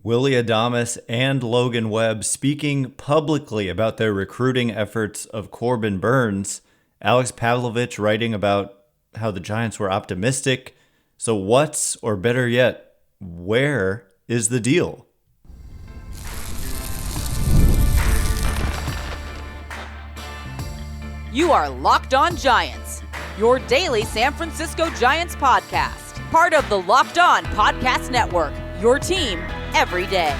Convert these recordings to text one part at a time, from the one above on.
Willy and Logan Webb speaking publicly about their recruiting efforts of Corbin Burnes. Alex Pavlovich writing about how the Giants were optimistic. So what's, or better yet, where is the deal? You are Locked On Giants, your daily San Francisco Giants podcast. Part of the Locked On Podcast Network, your team every day.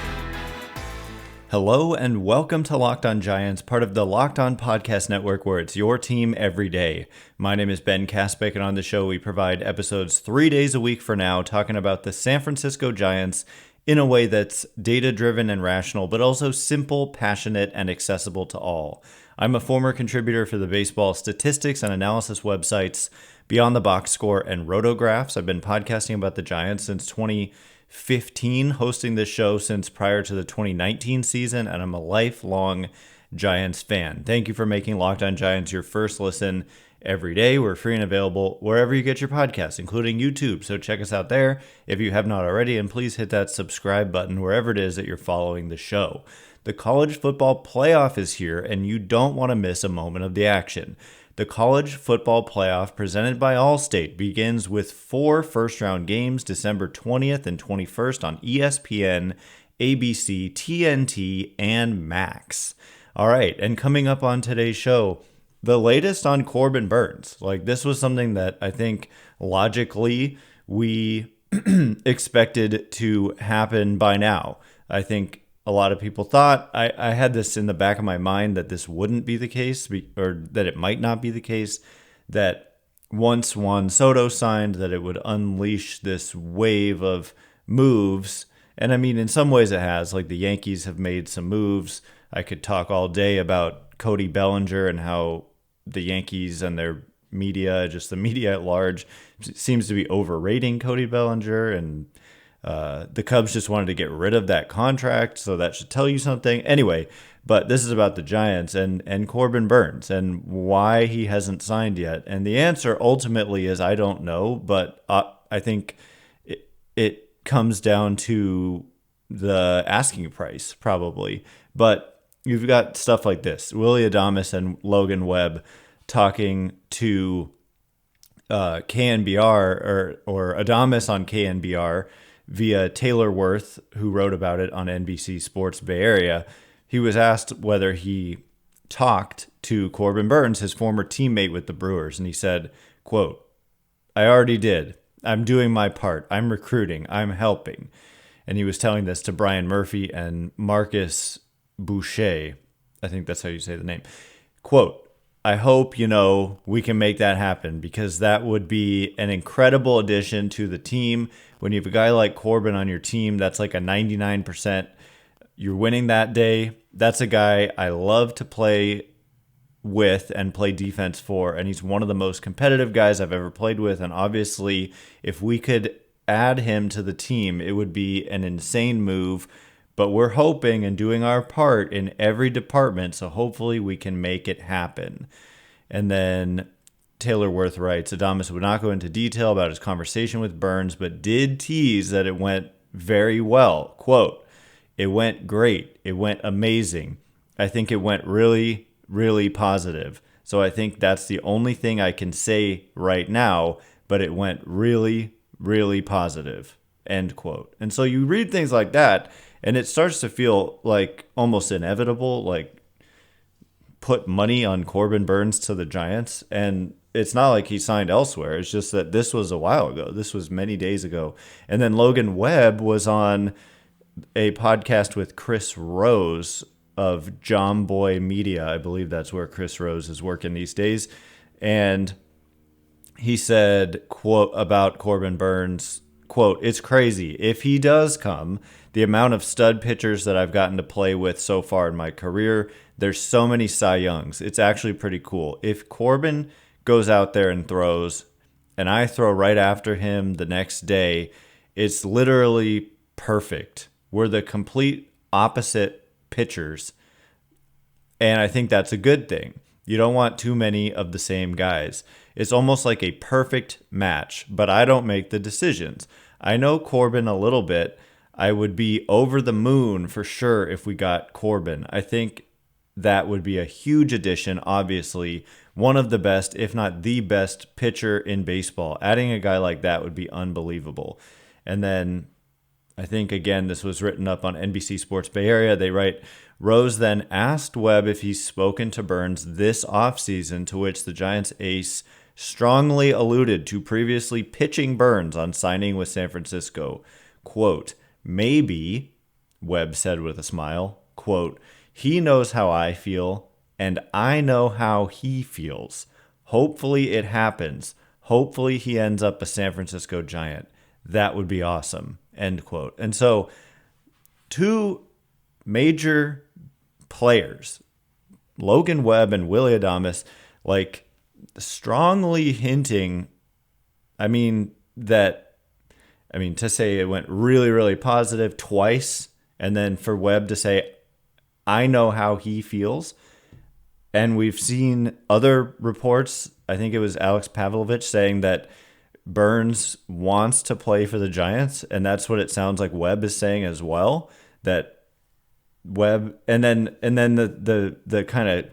Hello and welcome to Locked On Giants, part of the Locked On Podcast Network, where it's your team every day. My name is Ben Kaspick, and on the show we provide episodes 3 days a week for now, talking about the San Francisco Giants in a way that's data-driven and rational, but also simple, passionate, and accessible to all. I'm a former contributor for the baseball statistics and analysis websites Beyond the Box Score and Rotographs. I've been podcasting about the Giants since 2015, hosting this show since prior to the 2019 season, and I'm a lifelong Giants fan. Thank you for making Locked On Giants your first listen every day. We're free and available wherever you get your podcasts, including YouTube, so check us out there if you have not already, and please hit that subscribe button wherever it is that you're following the show. The college football playoff is here, and you don't want to miss a moment of the action. The college football playoff presented by Allstate begins with 4 first-round games December 20th and 21st on ESPN, ABC, TNT, and Max. All right, and coming up on today's show, the latest on Corbin Burnes. This was something that I think logically we expected to happen by now. I think a lot of people thought, I had this in the back of my mind that this wouldn't be the case, or that it might not be the case, that once Juan Soto signed, that it would unleash this wave of moves. And I mean, in some ways it has. The Yankees have made some moves. I could talk all day about Cody Bellinger and how the Yankees and their media, just the media at large, seems to be overrating Cody Bellinger, and the Cubs just wanted to get rid of that contract, so that should tell you something. Anyway, but this is about the Giants and Corbin Burnes and why he hasn't signed yet. And the answer ultimately is I don't know, but I think it comes down to the asking price probably. But you've got stuff like this. Willy and Logan Webb talking to KNBR or Adames on KNBR via Taylor Worth, who wrote about it on NBC Sports Bay Area. He was asked whether he talked to Corbin Burnes, his former teammate with the Brewers, and he said, quote, "I already did. I'm doing my part. I'm recruiting. I'm helping." And he was telling this to Brian Murphy and Marcus Boucher. I think that's how you say the name. Quote, "I hope, we can make that happen, because that would be an incredible addition to the team. When you have a guy like Corbin on your team, that's like a 99%. You're winning that day. That's a guy I love to play with and play defense for, and he's one of the most competitive guys I've ever played with. And obviously, if we could add him to the team, it would be an insane move. But we're hoping and doing our part in every department, so hopefully we can make it happen." And then Taylor Worth writes, Adames would not go into detail about his conversation with Burnes, but did tease that it went very well. Quote, "It went great. It went amazing. I think it went really, really positive. So I think that's the only thing I can say right now, but it went really, really positive." End quote. And so you read things like that, and it starts to feel like almost inevitable, put money on Corbin Burnes to the Giants. And it's not like he signed elsewhere. It's just that this was a while ago. This was many days ago. And then Logan Webb was on a podcast with Chris Rose of John Boy Media. I believe that's where Chris Rose is working these days. And he said, quote, about Corbin Burnes, quote, "It's crazy. If he does come, the amount of stud pitchers that I've gotten to play with so far in my career, there's so many Cy Youngs. It's actually pretty cool. If Corbin goes out there and throws, and I throw right after him the next day, it's literally perfect. We're the complete opposite pitchers, and I think that's a good thing. You don't want too many of the same guys. It's almost like a perfect match, but I don't make the decisions. I know Corbin a little bit. I would be over the moon for sure if we got Corbin. I think that would be a huge addition. Obviously, one of the best, if not the best pitcher in baseball. Adding a guy like that would be unbelievable. And then I think, again, this was written up on NBC Sports Bay Area. They write, Rose then asked Webb if he's spoken to Burnes this offseason, to which the Giants ace strongly alluded to previously pitching Burnes on signing with San Francisco. Quote, maybe, Webb said with a smile, quote, he knows how I feel, and I know how he feels. Hopefully it happens. Hopefully he ends up a San Francisco Giant. That would be awesome, end quote. And so, two major players, Logan Webb and Willy Adames, like, strongly hinting, to say it went really, really positive twice, and then for Webb to say, I know how he feels. And we've seen other reports, I think it was Alex Pavlovich saying that Burnes wants to play for the Giants, and that's what it sounds like Webb is saying as well, that Webb, and then the kind of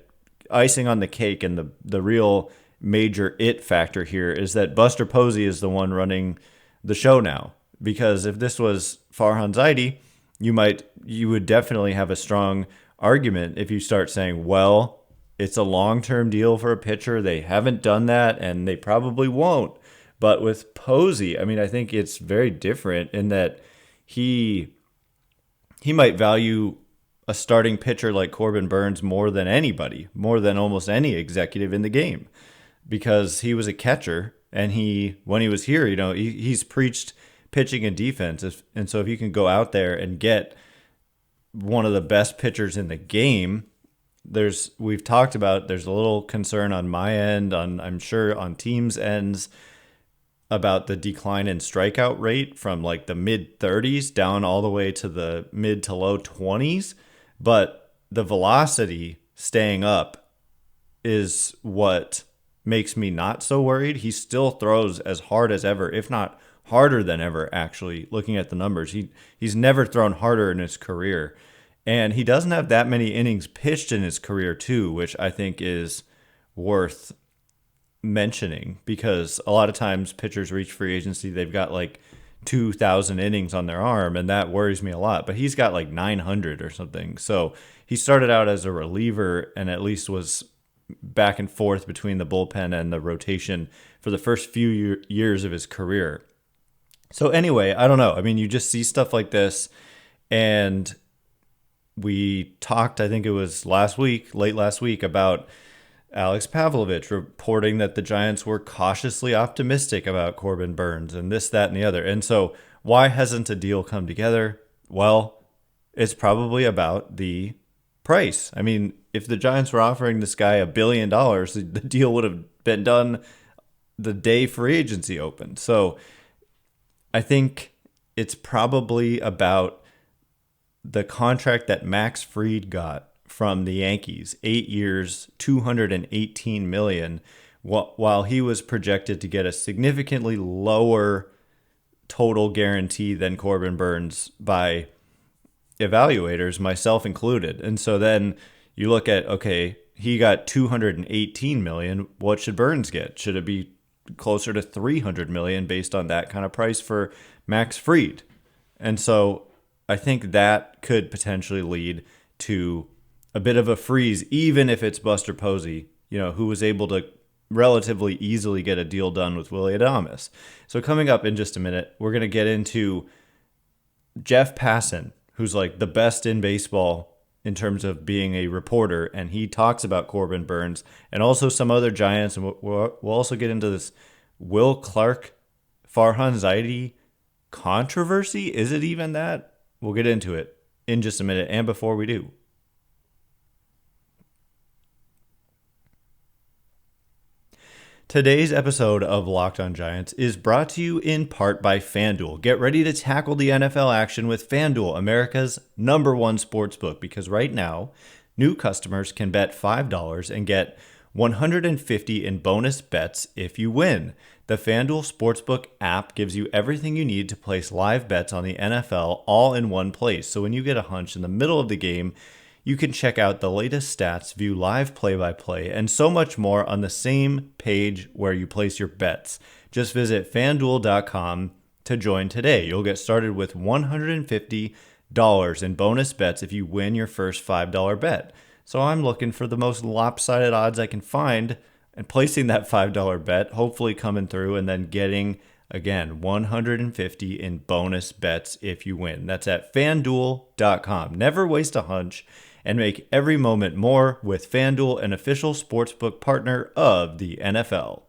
icing on the cake and the real major it factor here is that Buster Posey is the one running the show now. Because if this was Farhan Zaidi, you would definitely have a strong argument if you start saying, well, it's a long-term deal for a pitcher. They haven't done that, and they probably won't. But with Posey, I think it's very different in that he might value a starting pitcher like Corbin Burnes more than anybody, more than almost any executive in the game, because he was a catcher, and when he was here, he's preached pitching and defense. And so if you can go out there and get one of the best pitchers in the game, we've talked about, there's a little concern on my end, I'm sure on teams' ends, about the decline in strikeout rate from like the mid 30s down all the way to the mid to low 20s. But the velocity staying up is what makes me not so worried. He still throws as hard as ever, if not harder than ever, actually, looking at the numbers. He's never thrown harder in his career. And he doesn't have that many innings pitched in his career, too, which I think is worth mentioning, because a lot of times pitchers reach free agency, they've got like 2,000 innings on their arm, and that worries me a lot. But he's got like 900 or something. So he started out as a reliever and at least was back and forth between the bullpen and the rotation for the first few years of his career. So anyway, I don't know. You just see stuff like this, and we talked, I think it was late last week, about Alex Pavlovich reporting that the Giants were cautiously optimistic about Corbin Burnes and this, that, and the other. And so why hasn't a deal come together? Well, it's probably about the price. If the Giants were offering this guy $1 billion, the deal would have been done the day free agency opened. So I think it's probably about the contract that Max Fried got from the Yankees, 8 years, $218 million, while he was projected to get a significantly lower total guarantee than Corbin Burnes by evaluators, myself included. And so then you look at, okay, he got $218 million. What should Burnes get? Should it be closer to $300 million based on that kind of price for Max Fried? And so I think that could potentially lead to a bit of a freeze, even if it's Buster Posey, who was able to relatively easily get a deal done with Willy Adames. So coming up in just a minute, we're going to get into Jeff Passan, who's like the best in baseball in terms of being a reporter, and he talks about Corbin Burnes and also some other Giants, and we'll also get into this Will Clark, Farhan Zaidi controversy. Is it even that? We'll get into it in just a minute, and before we do, today's episode of Locked On Giants is brought to you in part by FanDuel. Get ready to tackle the NFL action with FanDuel, America's #1 sportsbook, because right now, new customers can bet $5 and get $150 in bonus bets if you win. The FanDuel Sportsbook app gives you everything you need to place live bets on the NFL all in one place. So when you get a hunch in the middle of the game, you can check out the latest stats, view live play-by-play, and so much more on the same page where you place your bets. Just visit FanDuel.com to join today. You'll get started with $150 in bonus bets if you win your first $5 bet. So I'm looking for the most lopsided odds I can find and placing that $5 bet, hopefully coming through, and then getting, again, $150 in bonus bets if you win. That's at FanDuel.com. Never waste a hunch and make every moment more with FanDuel, an official sportsbook partner of the NFL.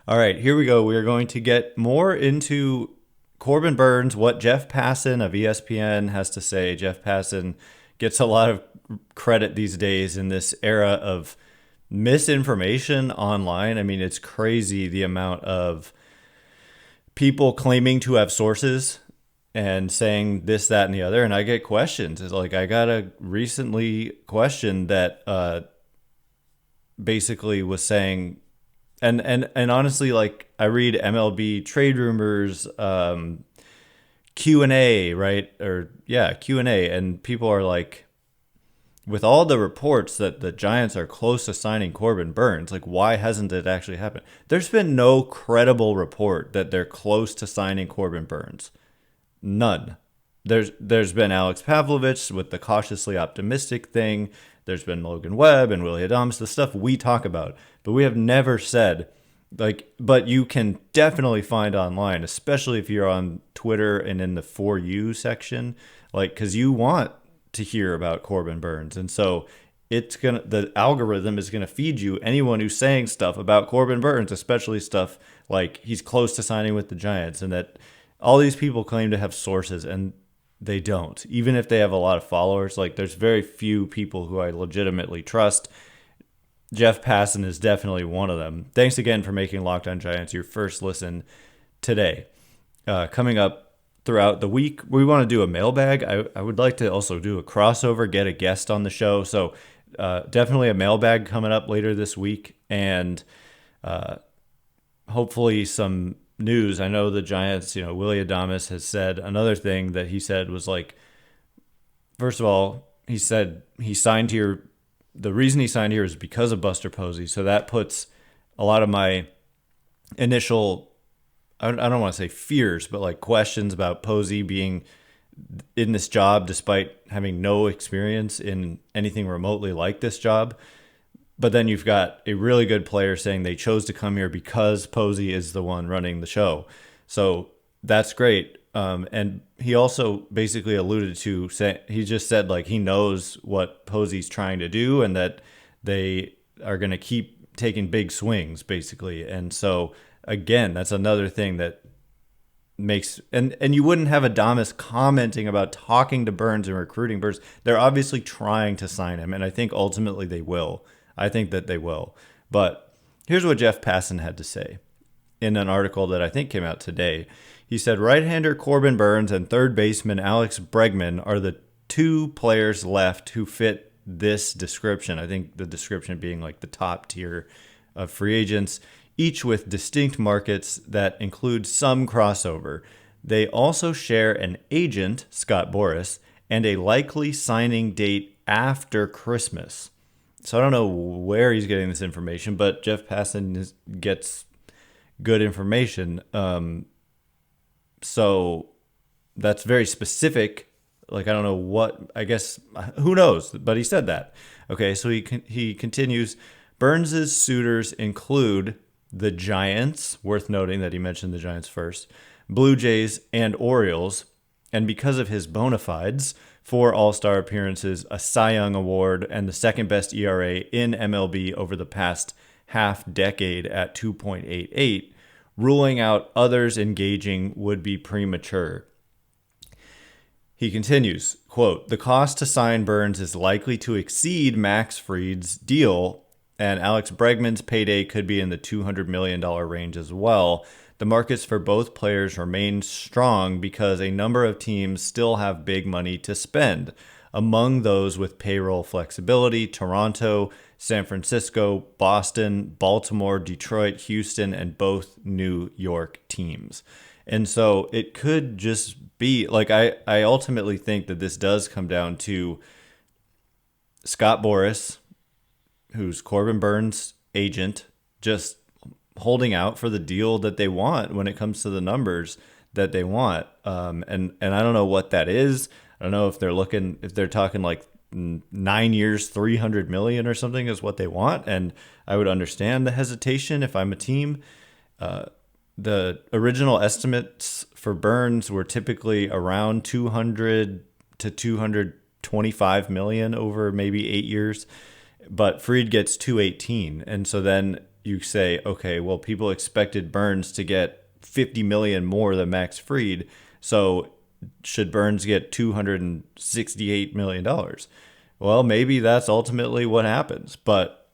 All right, here we go. We are going to get more into Corbin Burnes, what Jeff Passan of ESPN has to say. Jeff Passan gets a lot of credit these days in this era of misinformation online. I mean, it's crazy the amount of people claiming to have sources and saying this, that, and the other. And I get questions. It's like I got a recently question that basically was saying, and honestly, like I read MLB trade rumors, Q&A, right? Q&A. And people are like, with all the reports that the Giants are close to signing Corbin Burnes, like why hasn't it actually happened? There's been no credible report that they're close to signing Corbin Burnes. None. There's been Alex Pavlovich with the cautiously optimistic thing. There's been Logan Webb and Willy, the stuff we talk about. But we have never said, but you can definitely find online, especially if you're on Twitter and in the For You section, because you want to hear about Corbin Burnes. And so the algorithm is going to feed you anyone who's saying stuff about Corbin Burnes, especially stuff like he's close to signing with the Giants, and that all these people claim to have sources, and they don't. Even if they have a lot of followers, there's very few people who I legitimately trust. Jeff Passan is definitely one of them. Thanks again for making Locked On Giants your first listen today. Coming up throughout the week, we want to do a mailbag. I would like to also do a crossover, get a guest on the show. So definitely a mailbag coming up later this week, and hopefully some news. I know the Giants, Willy has said another thing that he said was first of all, he said he signed here. The reason he signed here is because of Buster Posey. So that puts a lot of my initial, I don't want to say fears, but questions about Posey being in this job despite having no experience in anything remotely like this job. But then you've got a really good player saying they chose to come here because Posey is the one running the show. So that's great. And he also basically alluded to, he just said he knows what Posey's trying to do and that they are going to keep taking big swings, basically. And so, again, that's another thing that makes, and you wouldn't have Adames commenting about talking to Burnes and recruiting Burnes. They're obviously trying to sign him, and I think ultimately they will. I think that they will. But here's what Jeff Passan had to say in an article that I think came out today. He said, right-hander Corbin Burnes and third baseman Alex Bregman are the two players left who fit this description. I think the description being the top tier of free agents, each with distinct markets that include some crossover. They also share an agent, Scott Boras, and a likely signing date after Christmas. So I don't know where he's getting this information, but Jeff Passan gets good information. So that's very specific. I don't know what, I guess, who knows, but he said that. Okay, so he continues, Burnes' suitors include the Giants, worth noting that he mentioned the Giants first, Blue Jays, and Orioles, and because of his bona fides, 4 All-Star appearances, a Cy Young Award, and the second best ERA in MLB over the past half decade at 2.88, ruling out others engaging would be premature. He continues, quote, the cost to sign Burnes is likely to exceed Max Fried's deal, and Alex Bregman's payday could be in the $200 million range as well. The markets for both players remain strong because a number of teams still have big money to spend. Among those with payroll flexibility, Toronto, San Francisco, Boston, Baltimore, Detroit, Houston, and both New York teams. And so it could just be like, I ultimately think that this does come down to Scott Boras, who's Corbin Burnes' agent, just holding out for the deal that they want when it comes to the numbers that they want. And I don't know what that is. I don't know if they're talking like 9 years, 300 million or something is what they want. And I would understand the hesitation if I'm a team. The original estimates for Burnes were typically around 200 to 225 million over maybe 8 years, but Fried gets 218. And so then you say, okay, well, people expected Burnes to get 50 million more than Max Fried. So should Burnes get $268 million? Well, maybe that's ultimately what happens, but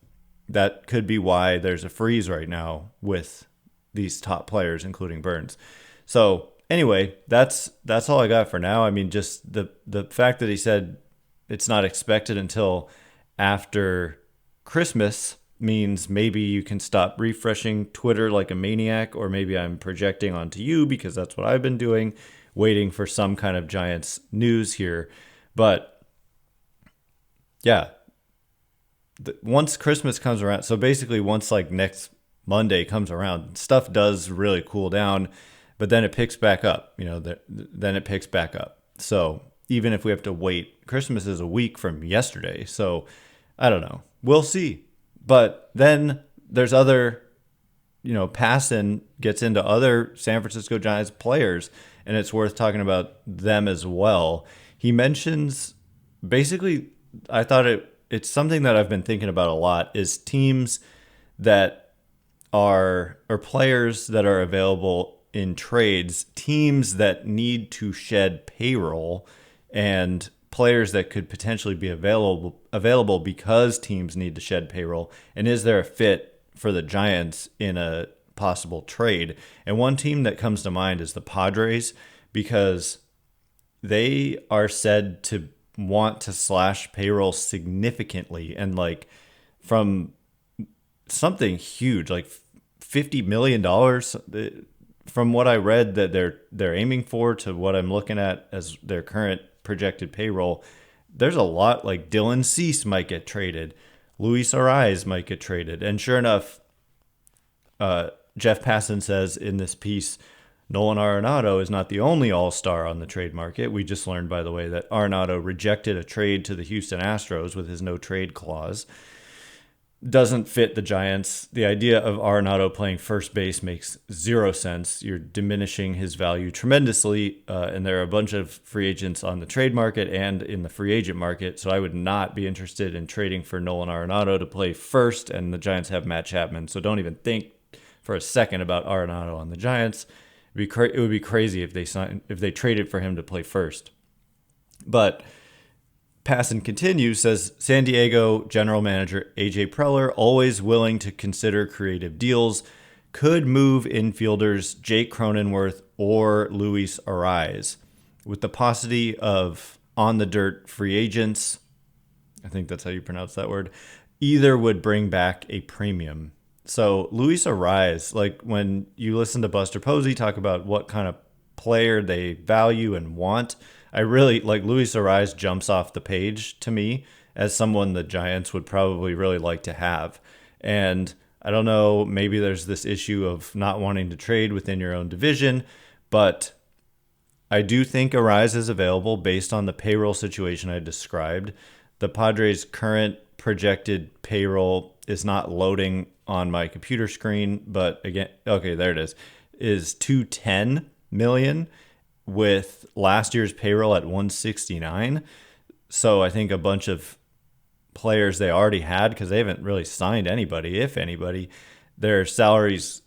that could be why there's a freeze right now with these top players, including Burnes. So anyway, that's all I got for now. I mean, just the fact that he said it's not expected until after Christmas means maybe you can stop refreshing Twitter like a maniac, or maybe I'm projecting onto you because that's what I've been doing, waiting for some kind of Giants news here. But yeah, once Christmas comes around, so basically once like next Monday comes around, stuff does really cool down, but then it picks back up, then it picks back up. So even if we have to wait, Christmas is a week from yesterday. So I don't know. We'll see. But then there's other, Passan gets into other San Francisco Giants players, and it's worth talking about them as well. He mentions, basically, I thought it's something that I've been thinking about a lot, is teams that are, or players that are available in trades, teams that need to shed payroll, and players that could potentially be available because teams need to shed payroll. And is there a fit for the Giants in a possible trade? And one team that comes to mind is the Padres, because they are said to want to slash payroll significantly, and like from something huge, like $50 million from what I read that they're aiming for to what I'm looking at as their current projected payroll. There's a lot, like Dylan Cease might get traded, Luis Arraez might get traded, and sure enough, Jeff Passan says in this piece, Nolan Arenado is not the only all-star on the trade market. We just learned, by the way, that Arenado rejected a trade to the Houston Astros with his no-trade clause. Doesn't fit the Giants. The idea of Arenado playing first base makes zero sense. You're diminishing his value tremendously, and there are a bunch of free agents on the trade market and in the free agent market, so I would not be interested in trading for Nolan Arenado to play first, and the Giants have Matt Chapman, so don't even think for a second about Arenado on the Giants. It would be crazy if they traded for him to play first. But Passan continues, says San Diego general manager AJ Preller, always willing to consider creative deals, could move infielders Jake Cronenworth or Luis Arraez, with the paucity of on-the-dirt free agents. I think that's how you pronounce that word. Either would bring back a premium. So Luis Arraez, like when you listen to Buster Posey talk about what kind of player they value and want, I really like Luis Arraez jumps off the page to me as someone the Giants would probably really like to have. And I don't know, maybe there's this issue of not wanting to trade within your own division, but I do think Arraez is available based on the payroll situation I described. The Padres' current projected payroll is not loading on my computer screen, but again, okay, there it is 210 million with last year's payroll at 169. So I think a bunch of players they already had, because they haven't really signed anybody, if anybody, their salaries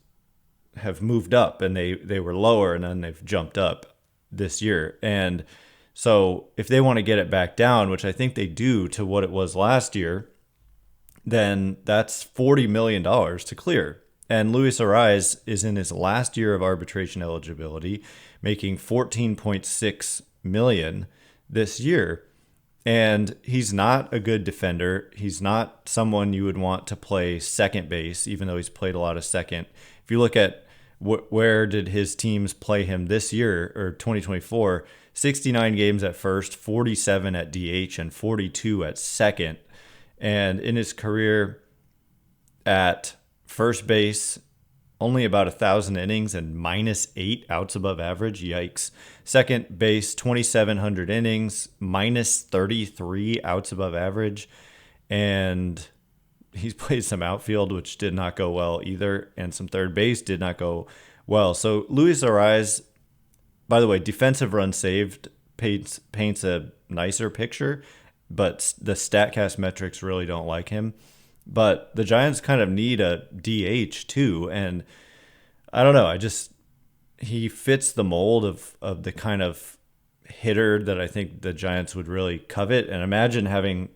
have moved up, and they were lower and then they've jumped up this year. And so if they want to get it back down, which I think they do, to what it was last year, then that's $40 million to clear. And Luis Arraez is in his last year of arbitration eligibility, making $14.6 million this year. And he's not a good defender. He's not someone you would want to play second base, even though he's played a lot of second. If you look at where did his teams play him this year, or 2024, 69 games at first, 47 at DH, and 42 at second. And in his career at first base, only about 1,000 innings and -8 outs above average. Yikes. Second base, 2,700 innings, -33 outs above average. And he's played some outfield, which did not go well either. And some third base did not go well. So Luis Arraez, by the way, defensive runs saved paints a nicer picture, but the StatCast metrics really don't like him. But the Giants kind of need a DH too. And I don't know. He fits the mold of the kind of hitter that I think the Giants would really covet. And imagine having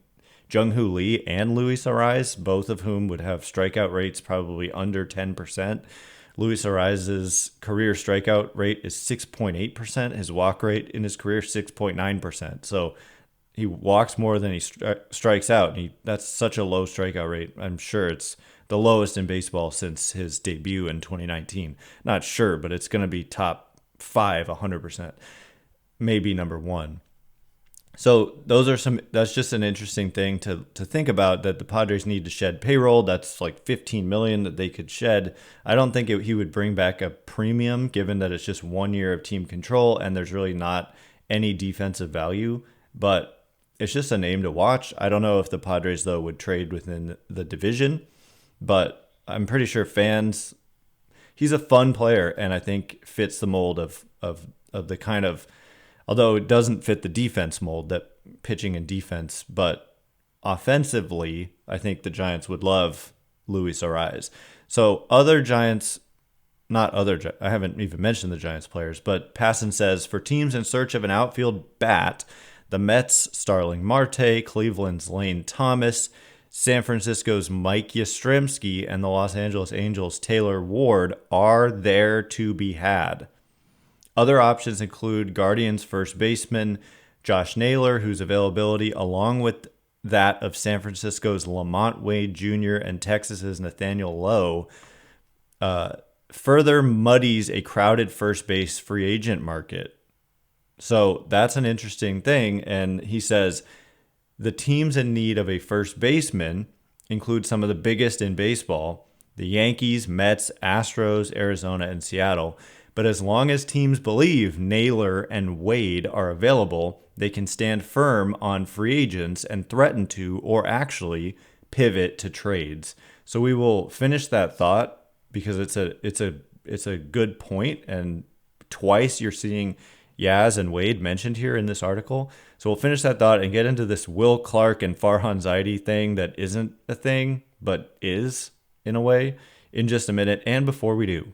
Jung-Hoo Lee and Luis Arraez, both of whom would have strikeout rates probably under 10%. Luis Arraez's career strikeout rate is 6.8%. His walk rate in his career, 6.9%. So he walks more than he strikes out. And that's such a low strikeout rate. I'm sure it's the lowest in baseball since his debut in 2019. Not sure, but it's going to be top 5, 100%. Maybe number 1. So that's just an interesting thing to think about, that the Padres need to shed payroll. That's like $15 million that they could shed. I don't think he would bring back a premium, given that it's just 1 year of team control and there's really not any defensive value. But it's just a name to watch. I don't know if the Padres, though, would trade within the division, but I'm pretty sure he's a fun player, and I think fits the mold of the kind of, although it doesn't fit the defense mold, that pitching and defense, but offensively, I think the Giants would love Luis Arraez. So other Giants, I haven't even mentioned the Giants players, but Passan says, for teams in search of an outfield bat, the Mets' Starling Marte, Cleveland's Lane Thomas, San Francisco's Mike Yastrzemski, and the Los Angeles Angels' Taylor Ward are there to be had. Other options include Guardians first baseman Josh Naylor, whose availability, along with that of San Francisco's LaMonte Wade Jr. and Texas's Nathaniel Lowe, further muddies a crowded first base free agent market. So that's an interesting thing. And he says the teams in need of a first baseman include some of the biggest in baseball: the Yankees, Mets, Astros, Arizona, and Seattle. But as long as teams believe Naylor and Wade are available, they can stand firm on free agents and threaten to, or actually pivot to trades. So we will finish that thought, because it's a good point, and twice you're seeing Yaz and Wade mentioned here in this article. So we'll finish that thought and get into this Will Clark and Farhan Zaidi thing that isn't a thing, but is in a way, in just a minute. And before we do,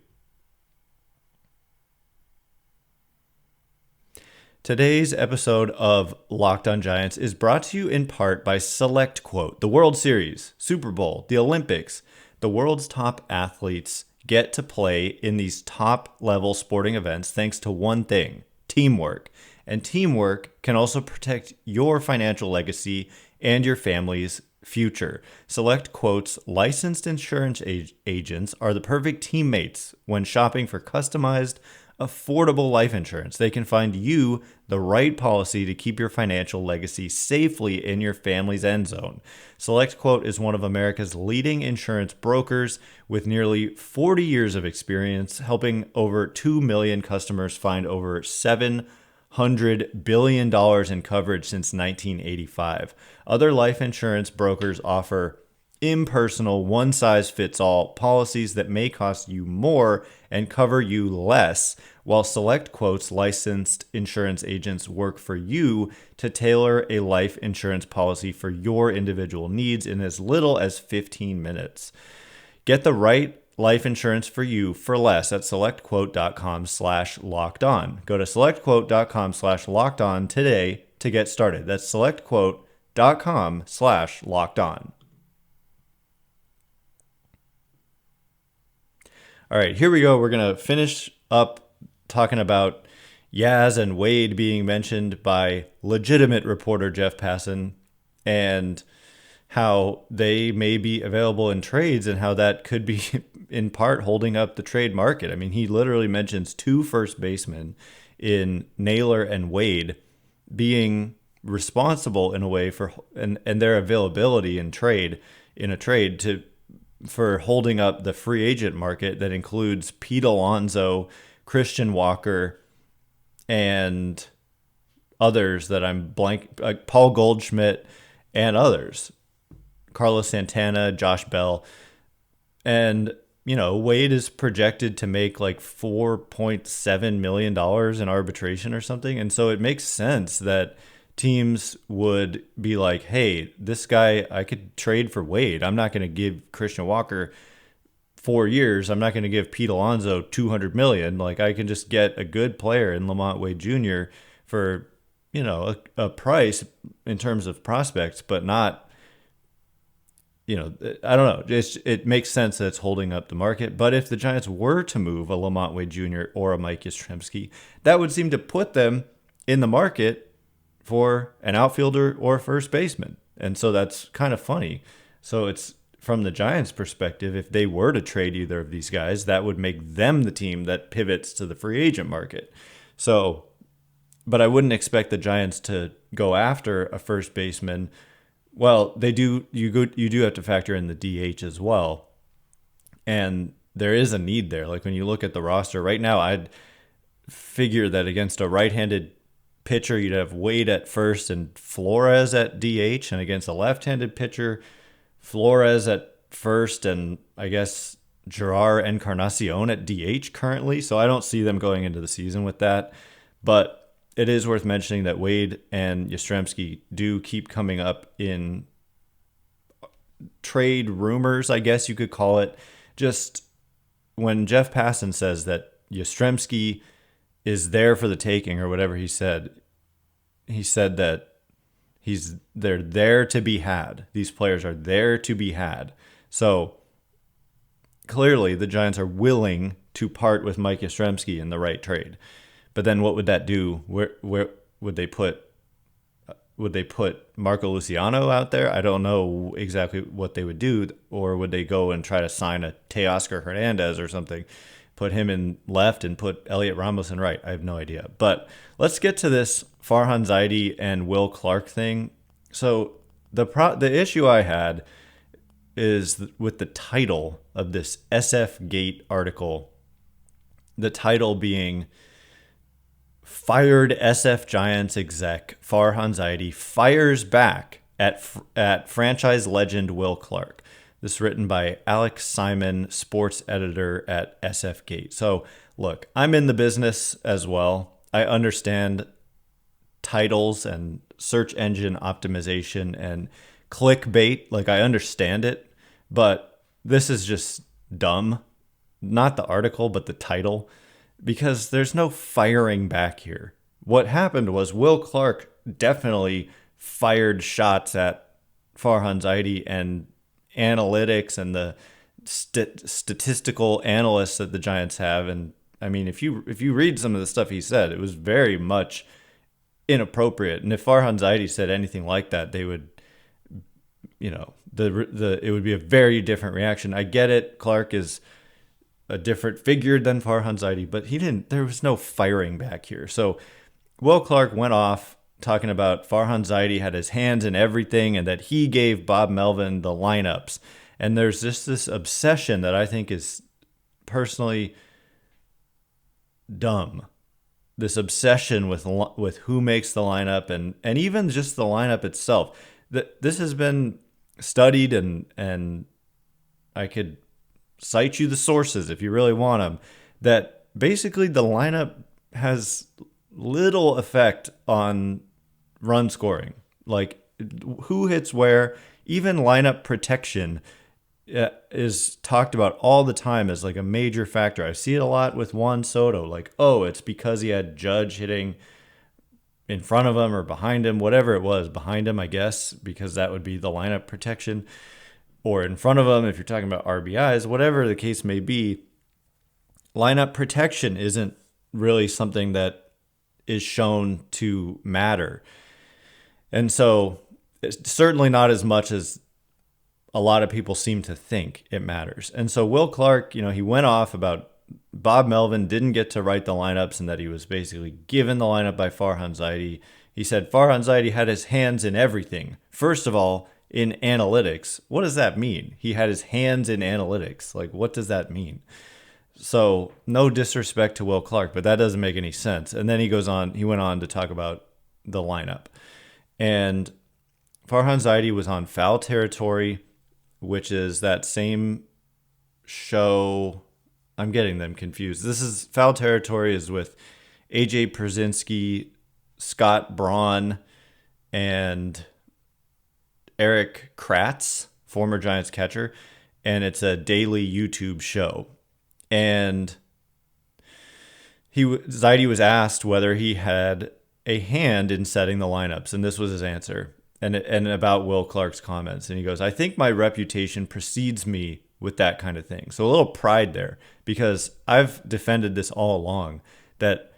today's episode of Locked on Giants is brought to you in part by Select Quote. The World Series, Super Bowl, the Olympics, the world's top athletes get to play in these top-level sporting events thanks to one thing: teamwork. And teamwork can also protect your financial legacy and your family's future. Select Quote's licensed insurance agents are the perfect teammates when shopping for customized, affordable life insurance. They can find you the right policy to keep your financial legacy safely in your family's end zone. Select Quote is one of America's leading insurance brokers with nearly 40 years of experience, helping over 2 million customers find over $700 billion in coverage since 1985. Other life insurance brokers offer impersonal, one-size-fits-all policies that may cost you more and cover you less, while Select Quote's licensed insurance agents work for you to tailor a life insurance policy for your individual needs in as little as 15 minutes. Get the right life insurance for you for less at selectquote.com/lockedon. Go to selectquote.com/lockedon today to get started. That's selectquote.com/lockedon. All right, here we go. We're going to finish up talking about Yaz and Wade being mentioned by legitimate reporter Jeff Passan, and how they may be available in trades and how that could be in part holding up the trade market. I mean, he literally mentions 2 first basemen in Naylor and Wade being responsible in a way for and their availability in a trade for holding up the free agent market that includes Pete Alonso, Christian Walker, and others that I'm blank, like Paul Goldschmidt and others, Carlos Santana, Josh Bell. And, Wade is projected to make like $4.7 million in arbitration or something. And so it makes sense that teams would be like, hey, this guy, I could trade for Wade. I'm not going to give Christian Walker 4 years. I'm not going to give Pete Alonso $200 million. Like, I can just get a good player in LaMonte Wade Jr. for, a price in terms of prospects, but not, I don't know. It makes sense that it's holding up the market. But if the Giants were to move a LaMonte Wade Jr. or a Mike Yastrzemski, that would seem to put them in the market for an outfielder or a first baseman. And so that's kind of funny. So it's from the Giants' perspective, if they were to trade either of these guys, that would make them the team that pivots to the free agent market. So, but I wouldn't expect the Giants to go after a first baseman. Well, they do. You do have to factor in the DH as well, and there is a need there. Like when you look at the roster right now, I'd figure that against a right-handed pitcher, you'd have Wade at first and Flores at DH, and against a left-handed pitcher, Flores at first and I guess Gerard Encarnacion at DH currently. So I don't see them going into the season with that, but it is worth mentioning that Wade and Yastrzemski do keep coming up in trade rumors, I guess you could call it. Just when Jeff Passan says that Yastrzemski is there for the taking or whatever he said that they're there to be had. These players are there to be had. So clearly the Giants are willing to part with Mike Yastrzemski in the right trade. But then what would that do? Where would they put? Would they put Marco Luciano out there? I don't know exactly what they would do. Or would they go and try to sign a Teoscar Hernandez or something, put him in left and put Elliot Ramos in right? I have no idea. But let's get to this Farhan Zaidi and Will Clark thing. So the issue I had is with the title of this SF Gate article. The title being "Fired SF Giants exec Farhan Zaidi fires back at franchise legend Will Clark." This is written by Alex Simon, sports editor at SF Gate. So look, I'm in the business as well. I understand titles and search engine optimization and clickbait. Like, I understand it, but this is just dumb. Not the article, but the title. Because there's no firing back here. What happened was Will Clark definitely fired shots at Farhan Zaidi and analytics and the statistical analysts that the Giants have. And I mean, if you read some of the stuff he said, it was very much inappropriate. And if Farhan Zaidi said anything like that, they would, it would be a very different reaction. I get it. Clark is a different figure than Farhan Zaidi, but there was no firing back here. So Will Clark went off talking about Farhan Zaidi had his hands in everything and that he gave Bob Melvin the lineups. And there's just this obsession that I think is personally dumb. This obsession with who makes the lineup and even just the lineup itself. This has been studied and I could cite you the sources if you really want them, that basically the lineup has little effect on run scoring. Like, who hits where, even lineup protection is talked about all the time as like a major factor. I see it a lot with Juan Soto. Like, oh, it's because he had Judge hitting in front of him or behind him, whatever it was, behind him, I guess, because that would be the lineup protection. Or in front of them, if you're talking about RBIs, whatever the case may be, lineup protection isn't really something that is shown to matter. And so it's certainly not as much as a lot of people seem to think it matters. And so Will Clark, he went off about Bob Melvin didn't get to write the lineups and that he was basically given the lineup by Farhan Zaidi. He said Farhan Zaidi had his hands in everything. First of all, in analytics. What does that mean? He had his hands in analytics. Like, what does that mean? So no disrespect to Will Clark, but that doesn't make any sense. And then he went on to talk about the lineup. And Farhan Zaidi was on Foul Territory, which is that same show. I'm getting them confused. Foul Territory is with AJ Pierzynski, Scott Braun, and Eric Kratz, former Giants catcher, and it's a daily YouTube show. And Zaidi was asked whether he had a hand in setting the lineups, and this was his answer. And about Will Clark's comments, and he goes, "I think my reputation precedes me with that kind of thing." So a little pride there, because I've defended this all along that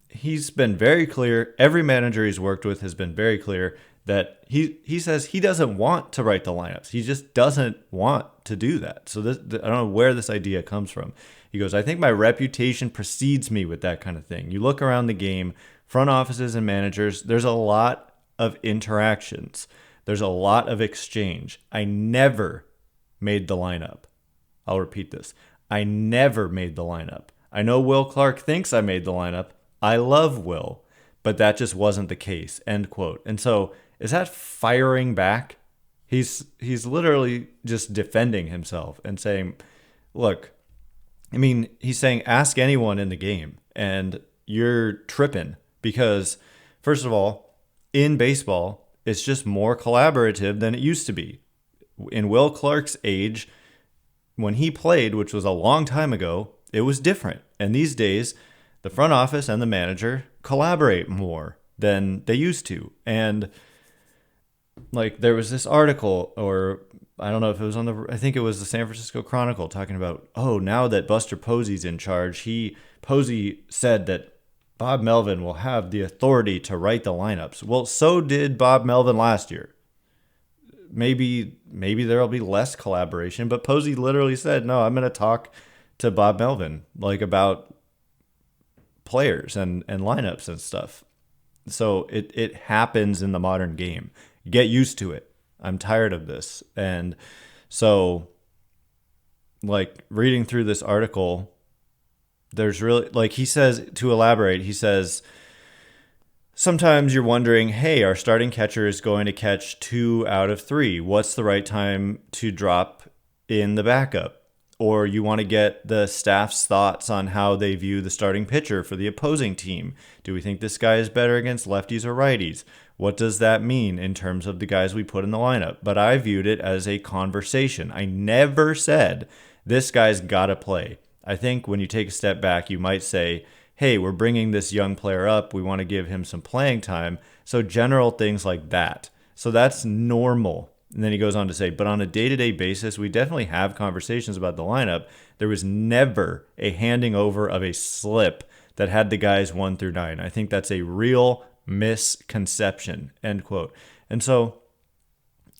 he's been very clear. Every manager he's worked with has been very clear that he says he doesn't want to write the lineups. He just doesn't want to do that. So I don't know where this idea comes from. He goes, "I think my reputation precedes me with that kind of thing." You look around the game, front offices and managers, there's a lot of interactions. There's a lot of exchange. I never made the lineup. I'll repeat this. I never made the lineup. I know Will Clark thinks I made the lineup. I love Will, but that just wasn't the case, end quote. And so is that firing back? He's literally just defending himself and saying, look, he's saying ask anyone in the game and you're tripping because, first of all, in baseball, it's just more collaborative than it used to be. In Will Clark's age, when he played, which was a long time ago, it was different. And these days, the front office and the manager collaborate more than they used to. And like there was this article, or I don't know if it was I think it was the San Francisco Chronicle talking about, now that Buster Posey's in charge, Posey said that Bob Melvin will have the authority to write the lineups. Well, so did Bob Melvin last year. Maybe there'll be less collaboration, but Posey literally said, no, I'm going to talk to Bob Melvin, like about players and lineups and stuff. So it happens in the modern game. Get used to it. I'm tired of this. And so like reading through this article, there's really, like he says, to elaborate, he says, sometimes you're wondering, hey, our starting catcher is going to catch 2 out of 3. What's the right time to drop in the backup? Or you want to get the staff's thoughts on how they view the starting pitcher for the opposing team. Do we think this guy is better against lefties or righties? What does that mean in terms of the guys we put in the lineup? But I viewed it as a conversation. I never said, this guy's got to play. I think when you take a step back, you might say, hey, we're bringing this young player up. We want to give him some playing time. So general things like that. So that's normal. And then he goes on to say, but on a day-to-day basis, we definitely have conversations about the lineup. There was never a handing over of a slip that had the guys 1 through 9. I think that's a real misconception, end quote. And so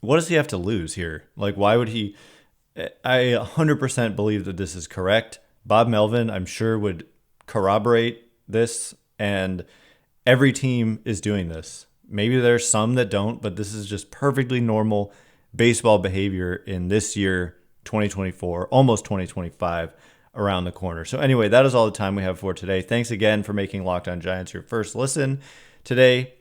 what does he have to lose here? Like, why would he? I 100% believe that this is correct. Bob Melvin, I'm sure, would corroborate this, and every team is doing this. Maybe there's some that don't, but this is just perfectly normal baseball behavior in this year, 2024, almost 2025, around the corner. So anyway, that is all the time we have for today. Thanks again for making Locked On Giants your first listen today.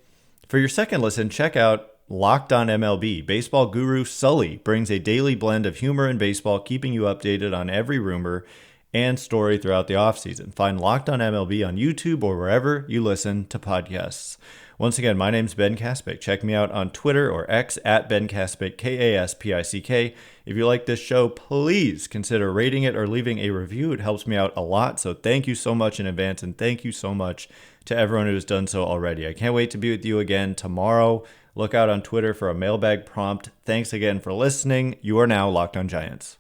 For your second listen, check out Locked On MLB. Baseball guru Sully brings a daily blend of humor and baseball, keeping you updated on every rumor and story throughout the offseason. Find Locked On MLB on YouTube or wherever you listen to podcasts. Once again, my name's Ben Kaspick. Check me out on Twitter or X at Ben Kaspick, Kaspick. If you like this show, please consider rating it or leaving a review. It helps me out a lot. So thank you so much in advance, and thank you so much to everyone who has done so already. I can't wait to be with you again tomorrow. Look out on Twitter for a mailbag prompt. Thanks again for listening. You are now Locked On Giants.